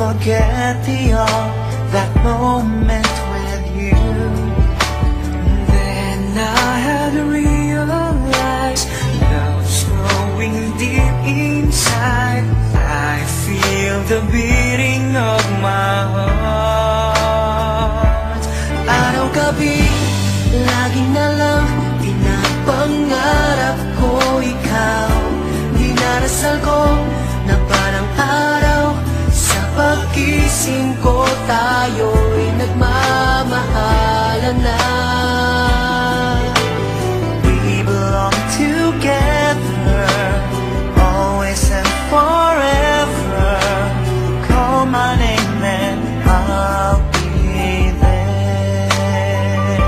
forget that moment with you. Then I had realized love's growing deep inside. I feel the beating of my heart. Araw-gabi, laging na lang pinapangarap ko ikaw. Dinarasal ko na parang araw, sa pag-gising ko tayo'y nagmamahalan na. We belong together, always and forever. Call my name and I'll be there.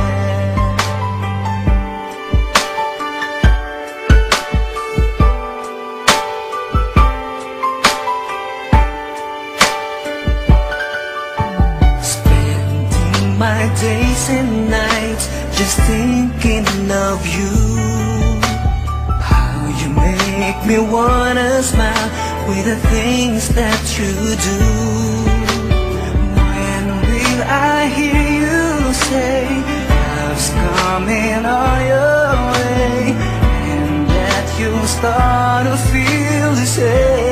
Spending my days and nights just thinking of you. How you make me wanna smile with the things that you do. When will I hear you say love's coming on your way, and that you'll start to feel the same?